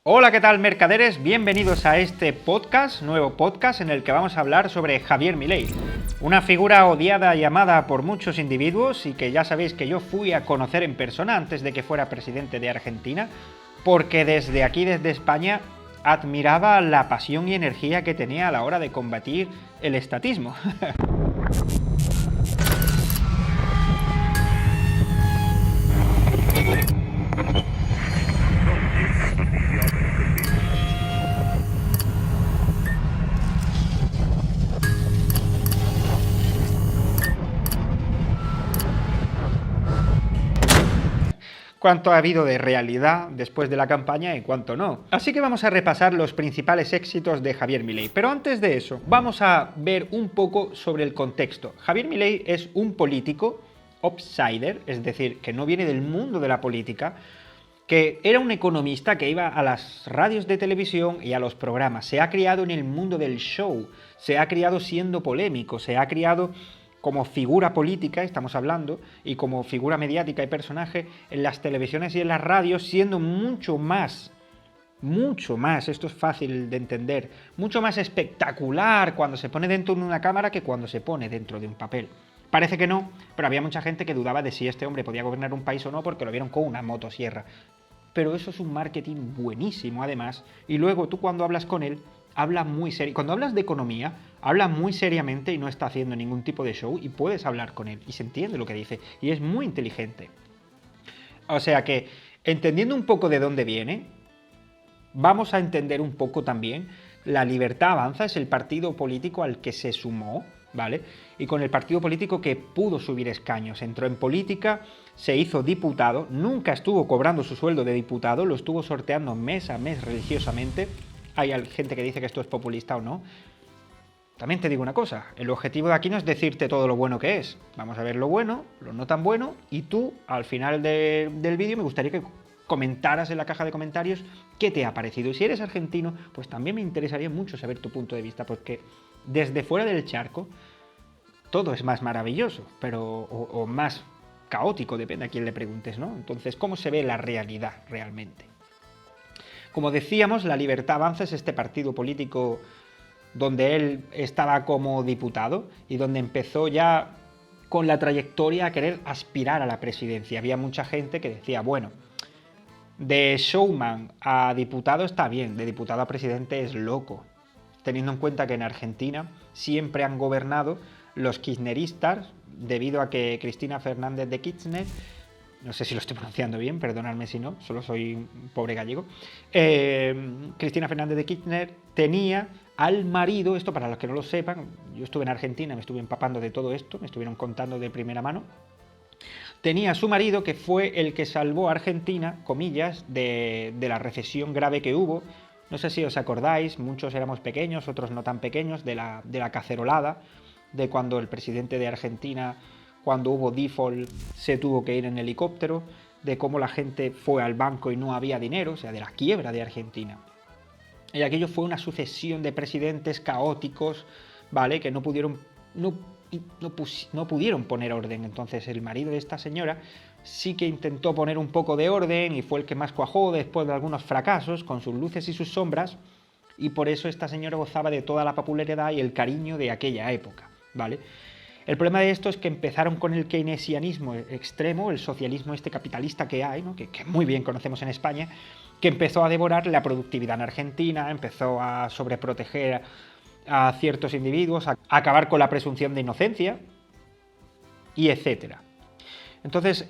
Hola, ¿qué tal, mercaderes? Bienvenidos a este podcast, nuevo podcast en el que vamos a hablar sobre Javier Milei, una figura odiada y amada por muchos individuos y que ya sabéis que yo fui a conocer en persona antes de que fuera presidente de Argentina, porque desde aquí, desde España, admiraba la pasión y energía que tenía a la hora de combatir el estatismo. Cuánto ha habido de realidad después de la campaña y cuánto no. Así que vamos a repasar los principales éxitos de Javier Milei. Pero antes de eso, vamos a ver un poco sobre el contexto. Javier Milei es un político outsider, es decir, que no viene del mundo de la política, que era un economista que iba a las radios de televisión y a los programas. Se ha criado en el mundo del show, se ha criado siendo polémico, se ha criado como figura política, estamos hablando, y como figura mediática y personaje en las televisiones y en las radios, siendo mucho más, esto es fácil de entender, mucho más espectacular cuando se pone dentro de una cámara que cuando se pone dentro de un papel. Parece que no, pero había mucha gente que dudaba de si este hombre podía gobernar un país o no porque lo vieron con una motosierra. Pero eso es un marketing buenísimo, además, y luego tú cuando hablas con él, habla muy serio. Cuando hablas de economía, habla muy seriamente y no está haciendo ningún tipo de show y puedes hablar con él y se entiende lo que dice y es muy inteligente. O sea que, entendiendo un poco de dónde viene, vamos a entender un poco también La Libertad Avanza es el partido político al que se sumó, ¿vale? Y con el partido político que pudo subir escaños. Entró en política, se hizo diputado, nunca estuvo cobrando su sueldo de diputado, lo estuvo sorteando mes a mes religiosamente. Hay gente que dice que esto es populista o no. También te digo una cosa, el objetivo de aquí no es decirte todo lo bueno que es. Vamos a ver lo bueno, lo no tan bueno, y tú, al final del vídeo, me gustaría que comentaras en la caja de comentarios qué te ha parecido. Y si eres argentino, pues también me interesaría mucho saber tu punto de vista, porque desde fuera del charco todo es más maravilloso, pero o más caótico, depende a quién le preguntes, ¿no? Entonces, ¿cómo se ve la realidad realmente? Como decíamos, La Libertad Avanza es este partido político donde él estaba como diputado y donde empezó ya con la trayectoria a querer aspirar a la presidencia. Había mucha gente que decía, bueno, de showman a diputado está bien, de diputado a presidente es loco, teniendo en cuenta que en Argentina siempre han gobernado los kirchneristas, debido a que Cristina Fernández de Kirchner, no sé si lo estoy pronunciando bien, perdonadme si no, solo soy un pobre gallego, Cristina Fernández de Kirchner tenía al marido, esto para los que no lo sepan, yo estuve en Argentina, me estuve empapando de todo esto, me estuvieron contando de primera mano, tenía a su marido que fue el que salvó a Argentina, comillas, de la recesión grave que hubo. No sé si os acordáis, muchos éramos pequeños, otros no tan pequeños, de la cacerolada, de cuando el presidente de Argentina, cuando hubo default, se tuvo que ir en helicóptero, de cómo la gente fue al banco y no había dinero, o sea, de la quiebra de Argentina. Y aquello fue una sucesión de presidentes caóticos, ¿vale? Que no pudieron poner orden. Entonces el marido de esta señora sí que intentó poner un poco de orden y fue el que más cuajó después de algunos fracasos, con sus luces y sus sombras, y por eso esta señora gozaba de toda la popularidad y el cariño de aquella época, ¿vale? El problema de esto es que empezaron con el keynesianismo extremo, el socialismo este capitalista que hay, ¿no? que muy bien conocemos en España, que empezó a devorar la productividad en Argentina, empezó a sobreproteger a ciertos individuos, a acabar con la presunción de inocencia, y etcétera. Entonces,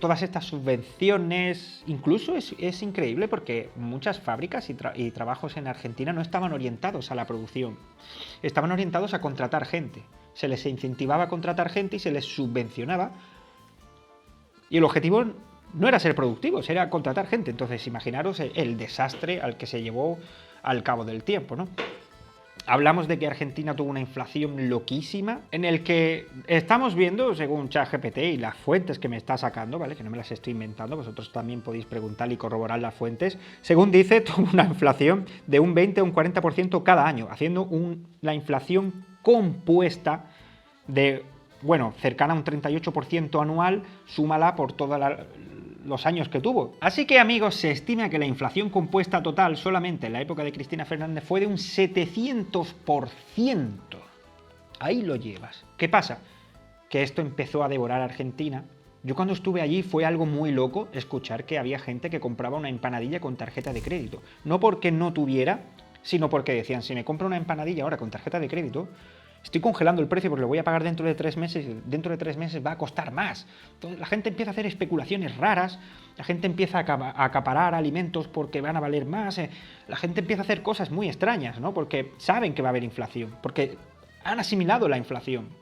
todas estas subvenciones, incluso es increíble porque muchas fábricas y trabajos en Argentina no estaban orientados a la producción, estaban orientados a contratar gente. Se les incentivaba a contratar gente y se les subvencionaba. Y el objetivo no era ser productivos, era contratar gente. Entonces, imaginaros el desastre al que se llevó al cabo del tiempo, ¿no? Hablamos de que Argentina tuvo una inflación loquísima, en el que estamos viendo, según ChatGPT y las fuentes que me está sacando, ¿vale? Que no me las estoy inventando, vosotros también podéis preguntar y corroborar las fuentes. Según dice, tuvo una inflación de un 20 o un 40% cada año, haciendo la inflación compuesta de, bueno, cercana a un 38% anual, súmala por toda los años que tuvo. Así que, amigos, se estima que la inflación compuesta total solamente en la época de Cristina Fernández fue de un 700%. Ahí lo llevas. ¿Qué pasa? Que esto empezó a devorar a Argentina. Yo cuando estuve allí fue algo muy loco escuchar que había gente que compraba una empanadilla con tarjeta de crédito. No porque no tuviera, sino porque decían, si me compro una empanadilla ahora con tarjeta de crédito, estoy congelando el precio porque lo voy a pagar dentro de 3 meses y dentro de 3 meses va a costar más. Entonces la gente empieza a hacer especulaciones raras, la gente empieza a acaparar alimentos porque van a valer más, la gente empieza a hacer cosas muy extrañas, ¿no? Porque saben que va a haber inflación, porque han asimilado la inflación.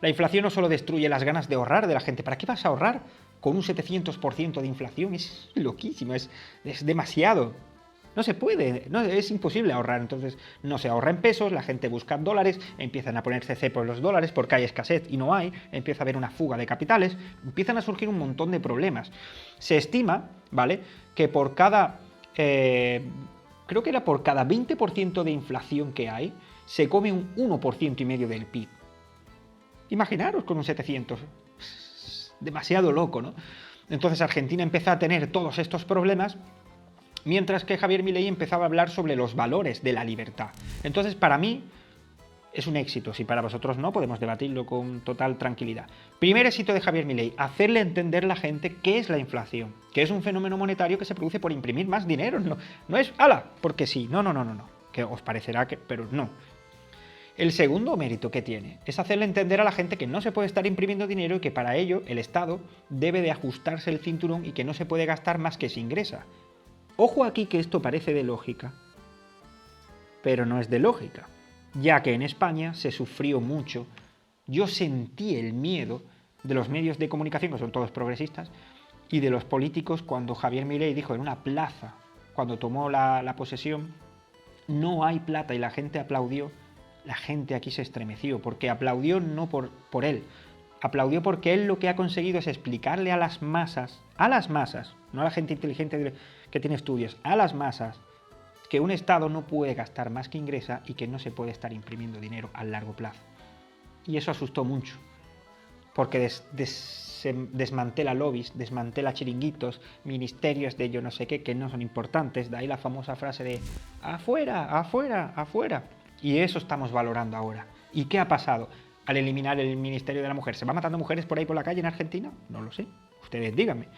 La inflación no solo destruye las ganas de ahorrar de la gente. ¿Para qué vas a ahorrar con un 700% de inflación? Es loquísimo, es demasiado. No se puede, no, es imposible ahorrar. Entonces no se ahorra en pesos, la gente busca dólares, empiezan a ponerse cepos los dólares porque hay escasez y no hay, empieza a haber una fuga de capitales, empiezan a surgir un montón de problemas. Se estima, ¿vale?, que por cada, creo que era por cada 20% de inflación que hay, se come un 1,5% del PIB. Imaginaros con un 700. Demasiado loco, ¿no? Entonces Argentina empezó a tener todos estos problemas, mientras que Javier Milei empezaba a hablar sobre los valores de la libertad. Entonces, para mí, es un éxito. Si para vosotros no, podemos debatirlo con total tranquilidad. Primer éxito de Javier Milei, hacerle entender a la gente qué es la inflación, que es un fenómeno monetario que se produce por imprimir más dinero. No es, ¡hala!, porque sí. No. Que os parecerá que, pero no. El segundo mérito que tiene es hacerle entender a la gente que no se puede estar imprimiendo dinero y que para ello el Estado debe de ajustarse el cinturón y que no se puede gastar más que se ingresa. Ojo aquí que esto parece de lógica, pero no es de lógica, ya que en España se sufrió mucho. Yo sentí el miedo de los medios de comunicación, que son todos progresistas, y de los políticos cuando Javier Milei dijo en una plaza, cuando tomó la posesión, no hay plata, y la gente aplaudió. La gente aquí se estremeció, porque aplaudió no por él, aplaudió porque él lo que ha conseguido es explicarle a las masas, no a la gente inteligente que tiene estudios, a las masas, que un Estado no puede gastar más que ingresa y que no se puede estar imprimiendo dinero a largo plazo. Y eso asustó mucho, porque desmantela lobbies, desmantela chiringuitos, ministerios de yo no sé qué, que no son importantes, de ahí la famosa frase de afuera, afuera, afuera. Y eso estamos valorando ahora. ¿Y qué ha pasado? Al eliminar el Ministerio de la Mujer, ¿se va matando mujeres por ahí por la calle en Argentina? No lo sé. Ustedes díganme.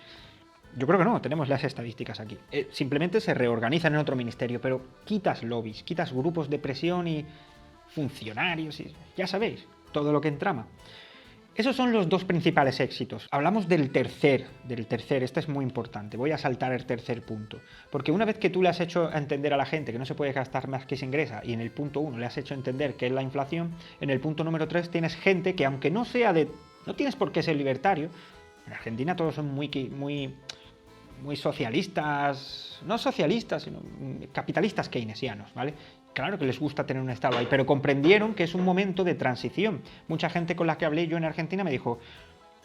Yo creo que no, tenemos las estadísticas aquí. Simplemente se reorganizan en otro ministerio, pero quitas lobbies, quitas grupos de presión y funcionarios, y ya sabéis, todo lo que entrama. Esos son los dos principales éxitos. Hablamos del tercer, este es muy importante. Voy a saltar el tercer punto. Porque una vez que tú le has hecho entender a la gente que no se puede gastar más que se ingresa, y en el punto 1 le has hecho entender qué es la inflación, en el punto número 3 tienes gente que, aunque no sea no tienes por qué ser libertario. En Argentina todos son muy socialistas, no socialistas, sino capitalistas keynesianos, ¿vale? Claro que les gusta tener un Estado ahí, pero comprendieron que es un momento de transición. Mucha gente con la que hablé yo en Argentina me dijo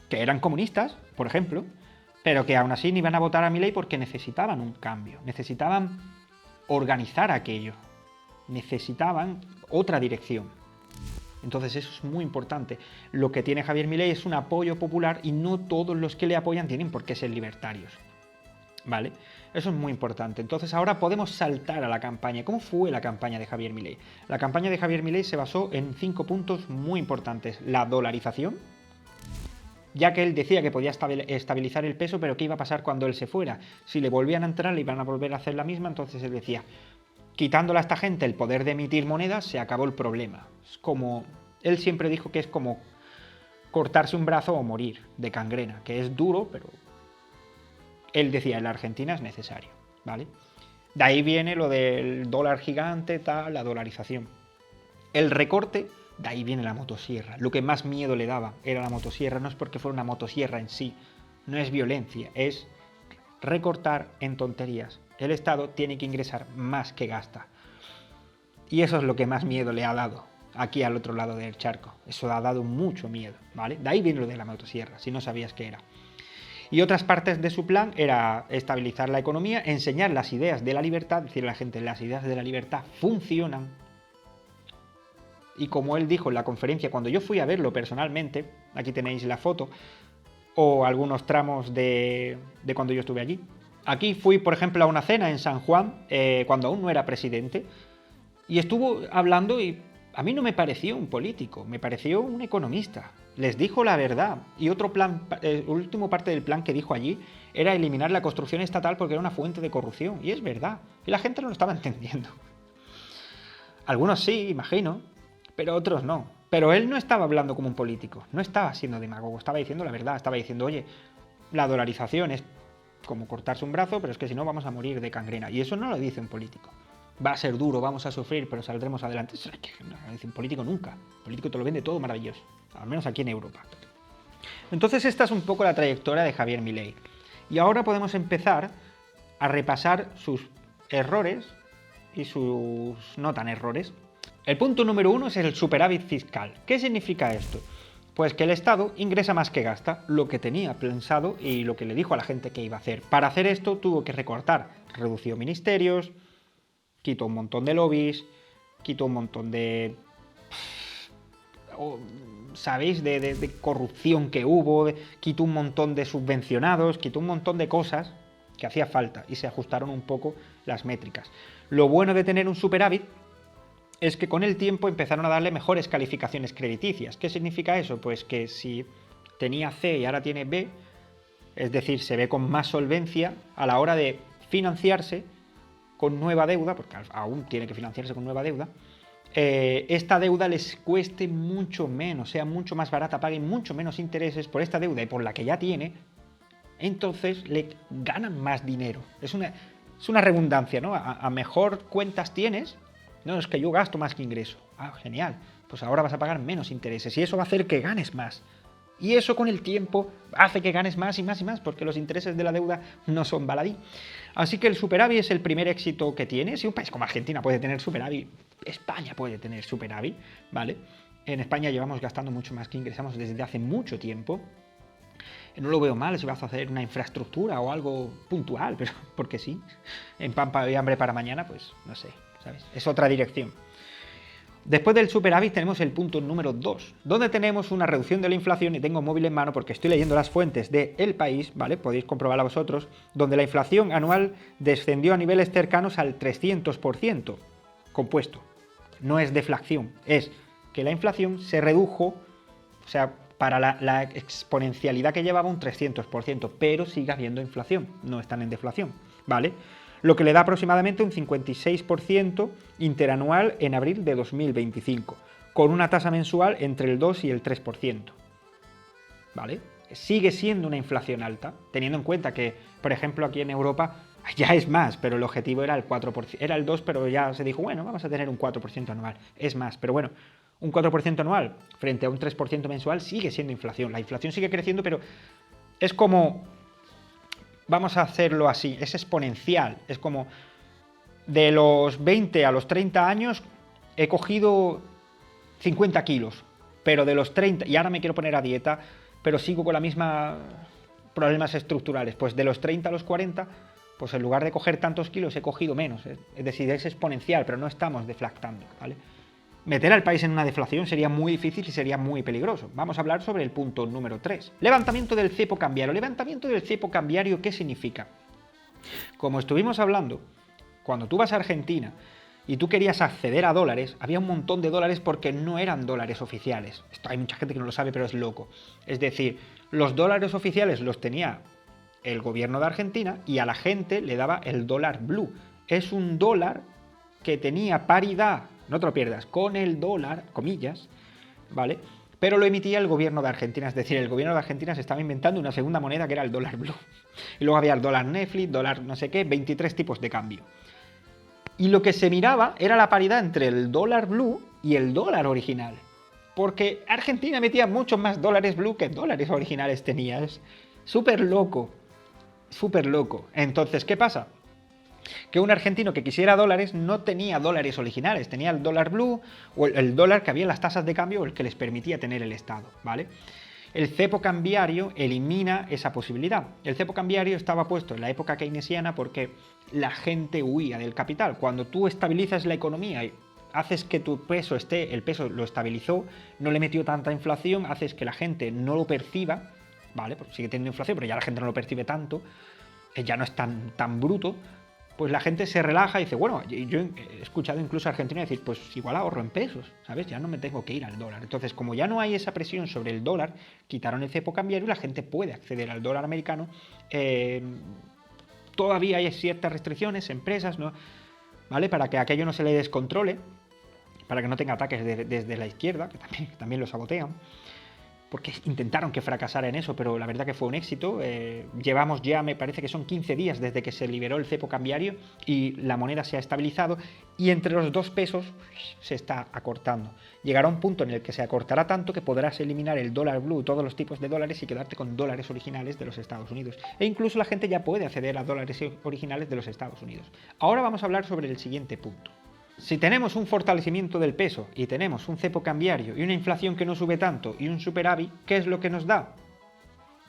que eran comunistas, por ejemplo, pero que aún así no iban a votar a Milei porque necesitaban un cambio, necesitaban organizar aquello, necesitaban otra dirección. Entonces eso es muy importante. Lo que tiene Javier Milei es un apoyo popular y no todos los que le apoyan tienen por qué ser libertarios. ¿Vale? Eso es muy importante. Entonces ahora podemos saltar a la campaña. ¿Cómo fue la campaña de Javier Milei? La campaña de Javier Milei se basó en 5 puntos muy importantes. La dolarización, ya que él decía que podía estabilizar el peso, pero ¿qué iba a pasar cuando él se fuera? Si le volvían a entrar, le iban a volver a hacer la misma. Entonces él decía, quitándole a esta gente el poder de emitir monedas, se acabó el problema. Es como, él siempre dijo que es como cortarse un brazo o morir de gangrena, que es duro, pero él decía, en la Argentina es necesario, ¿vale? De ahí viene lo del dólar gigante, tal, la dolarización. El recorte, de ahí viene la motosierra. Lo que más miedo le daba era la motosierra, no es porque fuera una motosierra en sí, no es violencia, es recortar en tonterías. El Estado tiene que ingresar más que gasta. Y eso es lo que más miedo le ha dado aquí al otro lado del charco. Eso ha dado mucho miedo, ¿vale? De ahí viene lo de la motosierra, si no sabías qué era. Y otras partes de su plan era estabilizar la economía, enseñar las ideas de la libertad, decirle a la gente, las ideas de la libertad funcionan. Y como él dijo en la conferencia, cuando yo fui a verlo personalmente, aquí tenéis la foto, o algunos tramos de cuando yo estuve allí. Aquí fui, por ejemplo, a una cena en San Juan, cuando aún no era presidente, y estuvo hablando y a mí no me pareció un político, me pareció un economista. Les dijo la verdad. Y otro plan, último parte del plan que dijo allí era eliminar la construcción estatal porque era una fuente de corrupción. Y es verdad. Y la gente no lo estaba entendiendo. Algunos sí, imagino, pero otros no. Pero él no estaba hablando como un político, no estaba siendo demagogo, estaba diciendo la verdad, estaba diciendo, oye, la dolarización es como cortarse un brazo, pero es que si no vamos a morir de cangrena. Y eso no lo dice un político. Va a ser duro, vamos a sufrir, pero saldremos adelante. Eso no lo dice un político nunca. El político te lo vende todo maravilloso, al menos aquí en Europa. Entonces esta es un poco la trayectoria de Javier Milei. Y ahora podemos empezar a repasar sus errores y sus no tan errores. El punto número 1 es el superávit fiscal. ¿Qué significa esto? Pues que el Estado ingresa más que gasta, lo que tenía pensado y lo que le dijo a la gente que iba a hacer. Para hacer esto tuvo que recortar, redució ministerios, quitó un montón de lobbies, quitó un montón de... ¿sabéis? De corrupción que hubo, quitó un montón de subvencionados, quitó un montón de cosas que hacía falta y se ajustaron un poco las métricas. Lo bueno de tener un superávit es que con el tiempo empezaron a darle mejores calificaciones crediticias. ¿Qué significa eso? Pues que si tenía C y ahora tiene B, es decir, se ve con más solvencia a la hora de financiarse con nueva deuda, porque aún tiene que financiarse con nueva deuda, esta deuda les cueste mucho menos, sea mucho más barata, paguen mucho menos intereses por esta deuda y por la que ya tiene, entonces le ganan más dinero. Es una redundancia, ¿no? A mejor cuentas tienes, no, es que yo gasto más que ingreso. Ah, genial, pues ahora vas a pagar menos intereses y eso va a hacer que ganes más. Y eso con el tiempo hace que ganes más y más y más, porque los intereses de la deuda no son baladí. Así que el superávit es el primer éxito que tiene. Si un país como Argentina puede tener superávit, España puede tener superávit, ¿vale? En España llevamos gastando mucho más que ingresamos desde hace mucho tiempo. No lo veo mal si vas a hacer una infraestructura o algo puntual, pero porque sí. En pan y hambre para mañana, pues no sé, ¿sabes? Es otra dirección. Después del superávit tenemos el punto número 2, donde tenemos una reducción de la inflación, y tengo móvil en mano porque estoy leyendo las fuentes de El País, ¿vale? Podéis comprobarla vosotros, donde la inflación anual descendió a niveles cercanos al 300%, compuesto. No es deflación, es que la inflación se redujo, o sea, para la exponencialidad que llevaba un 300%, pero sigue habiendo inflación, no están en deflación, ¿vale? Lo que le da aproximadamente un 56% interanual en abril de 2025, con una tasa mensual entre el 2 y el 3%. ¿Vale? Sigue siendo una inflación alta, teniendo en cuenta que, por ejemplo, aquí en Europa ya es más, pero el objetivo era el 4%, era el 2%, pero ya se dijo, bueno, vamos a tener un 4% anual, es más, pero bueno, un 4% anual frente a un 3% mensual sigue siendo inflación. La inflación sigue creciendo, pero es como... Vamos a hacerlo así, es exponencial, es como de los 20 a los 30 años he cogido 50 kilos, pero de los 30, y ahora me quiero poner a dieta, pero sigo con la misma problemas estructurales, pues de los 30 a los 40, pues en lugar de coger tantos kilos he cogido menos, es decir, es exponencial, pero no estamos deflactando, ¿vale? Meter al país en una deflación sería muy difícil y sería muy peligroso. Vamos a hablar sobre el punto número 3. Levantamiento del cepo cambiario. Levantamiento del cepo cambiario, ¿qué significa? Como estuvimos hablando, cuando tú vas a Argentina y tú querías acceder a dólares, había un montón de dólares porque no eran dólares oficiales. Esto hay mucha gente que no lo sabe, pero es loco. Es decir, los dólares oficiales los tenía el gobierno de Argentina y a la gente le daba el dólar blue. Es un dólar que tenía paridad, no te lo pierdas, con el dólar, comillas, ¿vale? Pero lo emitía el gobierno de Argentina, es decir, el gobierno de Argentina se estaba inventando una segunda moneda que era el dólar blue. Y luego había el dólar Netflix, dólar no sé qué, 23 tipos de cambio. Y lo que se miraba era la paridad entre el dólar blue y el dólar original. Porque Argentina metía muchos más dólares blue que dólares originales tenía. Es súper loco, súper loco. Entonces, ¿qué pasa? Que un argentino que quisiera dólares no tenía dólares originales, tenía el dólar blue o el dólar que había en las tasas de cambio o el que les permitía tener el Estado, ¿vale? El cepo cambiario elimina esa posibilidad. El cepo cambiario estaba puesto en la época keynesiana porque la gente huía del capital. Cuando tú estabilizas la economía y haces que tu peso esté, el peso lo estabilizó, no le metió tanta inflación, haces que la gente no lo perciba, ¿vale? Pues sigue teniendo inflación, pero ya la gente no lo percibe tanto, ya no es tan bruto, pues la gente se relaja y dice, bueno, yo he escuchado incluso a argentinos decir, pues igual ahorro en pesos, ¿sabes? Ya no me tengo que ir al dólar. Entonces, como ya no hay esa presión sobre el dólar, quitaron el cepo cambiario y la gente puede acceder al dólar americano. Todavía hay ciertas restricciones, empresas, ¿no? ¿Vale? Para que aquello no se le descontrole, para que no tenga ataques desde la izquierda, que también lo sabotean, porque intentaron que fracasara en eso, pero la verdad que fue un éxito. Llevamos ya, me parece que son 15 días desde que se liberó el cepo cambiario y la moneda se ha estabilizado y entre los 2 pesos se está acortando. Llegará un punto en el que se acortará tanto que podrás eliminar el dólar blue, todos los tipos de dólares y quedarte con dólares originales de los Estados Unidos. E incluso la gente ya puede acceder a dólares originales de los Estados Unidos. Ahora vamos a hablar sobre el siguiente punto. Si tenemos un fortalecimiento del peso y tenemos un cepo cambiario y una inflación que no sube tanto y un superávit, ¿qué es lo que nos da?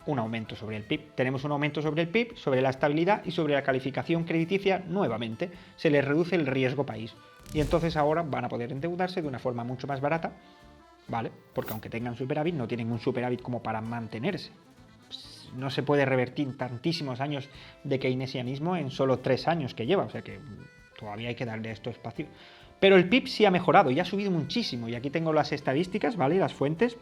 Un aumento sobre el PIB. Tenemos un aumento sobre el PIB, sobre la estabilidad y sobre la calificación crediticia nuevamente. Se les reduce el riesgo país. Y entonces ahora van a poder endeudarse de una forma mucho más barata, ¿vale? Porque aunque tengan superávit, no tienen un superávit como para mantenerse. No se puede revertir tantísimos años de keynesianismo en solo 3 años que lleva, o sea que todavía hay que darle a esto espacio. Pero el PIB sí ha mejorado y ha subido muchísimo. Y aquí tengo las estadísticas, ¿vale? Las fuentes.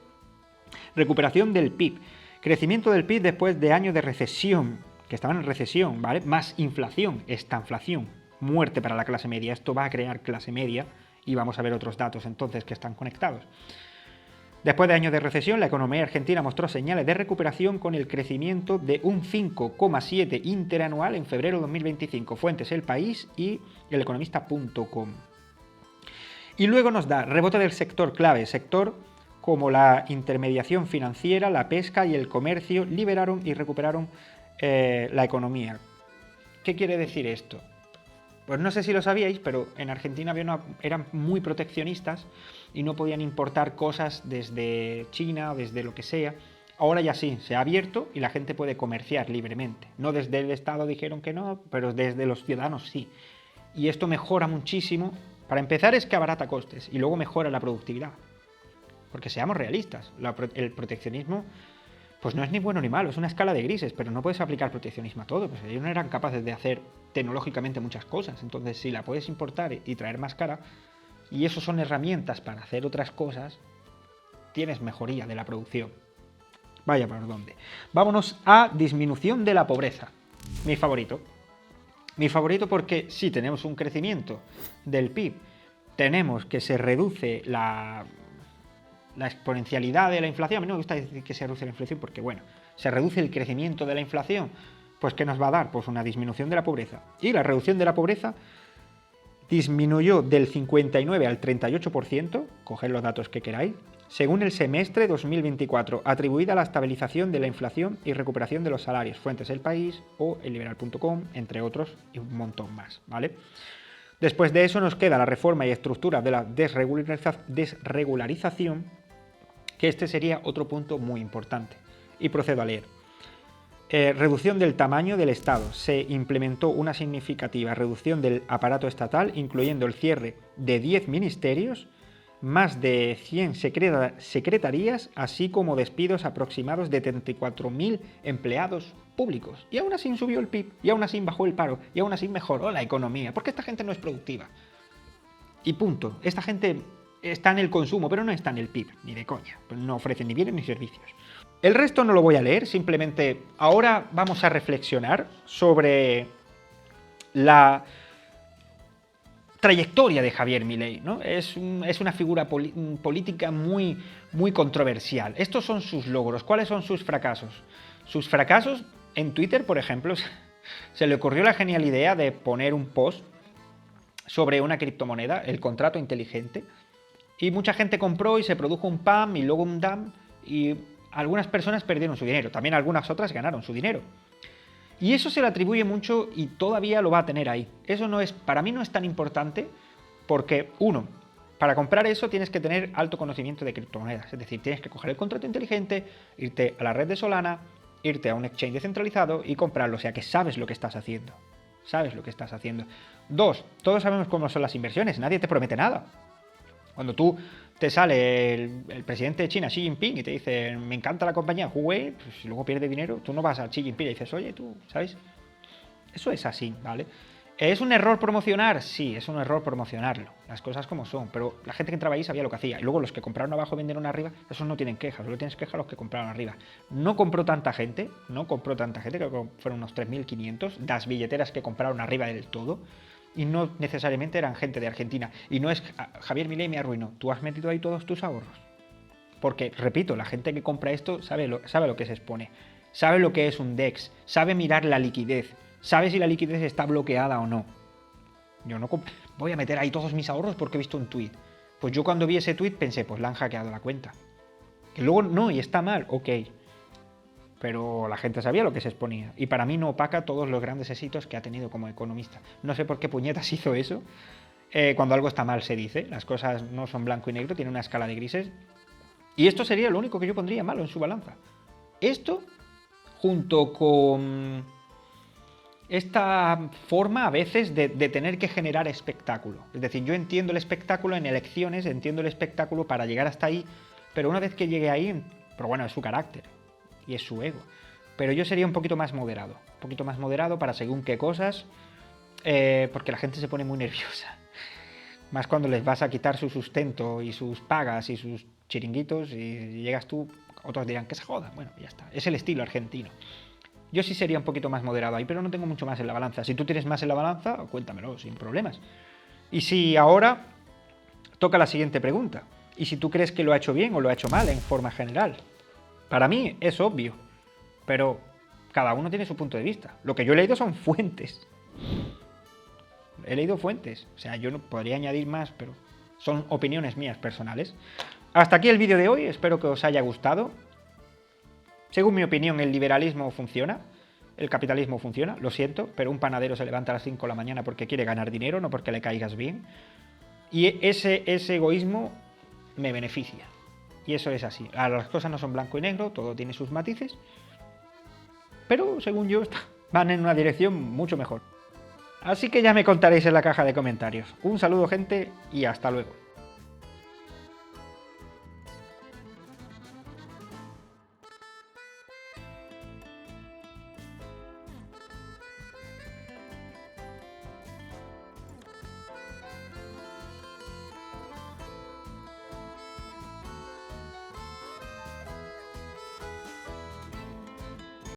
Recuperación del PIB. Crecimiento del PIB después de años de recesión, que estaban en recesión, ¿vale? Más inflación, estanflación, muerte para la clase media. Esto va a crear clase media y vamos a ver otros datos entonces que están conectados. Después de años de recesión, la economía argentina mostró señales de recuperación con el crecimiento de un 5,7 interanual en febrero de 2025. Fuentes El País y eleconomista.com. Y luego nos da rebote del sector clave, sector como la intermediación financiera, la pesca y el comercio liberaron y recuperaron la economía. ¿Qué quiere decir esto? Pues no sé si lo sabíais, pero en Argentina eran muy proteccionistas y no podían importar cosas desde China o desde lo que sea. Ahora ya sí, se ha abierto y la gente puede comerciar libremente. No desde el Estado dijeron que no, pero desde los ciudadanos sí. Y esto mejora muchísimo. Para empezar es que abarata costes y luego mejora la productividad. Porque seamos realistas, el proteccionismo pues no es ni bueno ni malo, es una escala de grises, pero no puedes aplicar proteccionismo a todo, pues ellos no eran capaces de hacer tecnológicamente muchas cosas, entonces si la puedes importar y traer más cara, y eso son herramientas para hacer otras cosas, tienes mejoría de la producción. Vaya por dónde. Vámonos a disminución de la pobreza, mi favorito. Mi favorito porque sí, tenemos un crecimiento del PIB, tenemos que se reduce la exponencialidad de la inflación. A mí no me gusta decir que se reduce la inflación porque, bueno, se reduce el crecimiento de la inflación. Pues, ¿qué nos va a dar? Pues una disminución de la pobreza. Y la reducción de la pobreza disminuyó del 59 al 38%, coged los datos que queráis, según el semestre 2024, atribuida a la estabilización de la inflación y recuperación de los salarios. Fuentes El País o elliberal.com, entre otros, y un montón más, ¿vale? Después de eso nos queda la reforma y estructura de la desregularización, que este sería otro punto muy importante. Y procedo a leer. Reducción del tamaño del Estado. Se implementó una significativa reducción del aparato estatal, incluyendo el cierre de 10 ministerios, más de 100 secretarías, así como despidos aproximados de 34.000 empleados públicos. Y aún así subió el PIB, y aún así bajó el paro, y aún así mejoró la economía, porque esta gente no es productiva. Y punto. Esta gente está en el consumo, pero no está en el PIB, ni de coña. No ofrecen ni bienes ni servicios. El resto no lo voy a leer, simplemente ahora vamos a reflexionar sobre la trayectoria de Javier Milei, ¿no? Es una figura política muy, muy controversial. Estos son sus logros. ¿Cuáles son sus fracasos? Sus fracasos, en Twitter, por ejemplo, se le ocurrió la genial idea de poner un post sobre una criptomoneda, el contrato inteligente, y mucha gente compró y se produjo un pam y luego un dam, y algunas personas perdieron su dinero, también algunas otras ganaron su dinero. Y eso se le atribuye mucho y todavía lo va a tener ahí. Eso no es, para mí no es tan importante porque, uno, para comprar eso tienes que tener alto conocimiento de criptomonedas. Es decir, tienes que coger el contrato inteligente, irte a la red de Solana, irte a un exchange descentralizado y comprarlo. O sea que sabes lo que estás haciendo. Sabes lo que estás haciendo. Dos, todos sabemos cómo son las inversiones. Nadie te promete nada. Cuando tú te sale el presidente de China, Xi Jinping, y te dice, me encanta la compañía Huawei, pues si luego pierde dinero, tú no vas a Xi Jinping y dices, oye, tú, ¿sabes? Eso es así, ¿vale? ¿Es un error promocionar? Sí, es un error promocionarlo, las cosas como son, pero la gente que entraba ahí sabía lo que hacía, y luego los que compraron abajo y vendieron arriba, esos no tienen quejas, solo tienes quejas los que compraron arriba. No compró tanta gente, creo que fueron unos 3.500, las billeteras que compraron arriba del todo, y no necesariamente eran gente de Argentina, y no es, Javier Milei me arruinó, tú has metido ahí todos tus ahorros. Porque, repito, la gente que compra esto sabe lo que se expone, sabe lo que es un DEX, sabe mirar la liquidez, sabe si la liquidez está bloqueada o no. Yo no voy a meter ahí todos mis ahorros porque he visto un tweet. Pues yo cuando vi ese tweet pensé, pues le han hackeado la cuenta. Que luego no, y está mal, ok. Pero la gente sabía lo que se exponía. Y para mí no opaca todos los grandes éxitos que ha tenido como economista. No sé por qué puñetas hizo eso. Cuando algo está mal se dice. Las cosas no son blanco y negro, tiene una escala de grises. Y esto sería lo único que yo pondría malo en su balanza. Esto, junto con esta forma a veces de tener que generar espectáculo. Es decir, yo entiendo el espectáculo en elecciones, entiendo el espectáculo para llegar hasta ahí, pero una vez que llegue ahí, pero bueno, es su carácter y es su ego. Pero yo sería un poquito más moderado para según qué cosas, porque la gente se pone muy nerviosa. Más cuando les vas a quitar su sustento y sus pagas y sus chiringuitos y llegas tú, otros dirán que se jodan. Bueno, ya está. Es el estilo argentino. Yo sí sería un poquito más moderado ahí, pero no tengo mucho más en la balanza. Si tú tienes más en la balanza, cuéntamelo, sin problemas. Y si ahora toca la siguiente pregunta. ¿Y si tú crees que lo ha hecho bien o lo ha hecho mal en forma general? Para mí es obvio, pero cada uno tiene su punto de vista. Lo que yo he leído son fuentes. He leído fuentes. O sea, yo no podría añadir más, pero son opiniones mías personales. Hasta aquí el vídeo de hoy. Espero que os haya gustado. Según mi opinión, el liberalismo funciona, el capitalismo funciona, lo siento, pero un panadero se levanta a las 5 de la mañana porque quiere ganar dinero, no porque le caigas bien. Y ese egoísmo me beneficia. Y eso es así. Las cosas no son blanco y negro, todo tiene sus matices, pero según yo van en una dirección mucho mejor. Así que ya me contaréis en la caja de comentarios. Un saludo, gente, y hasta luego.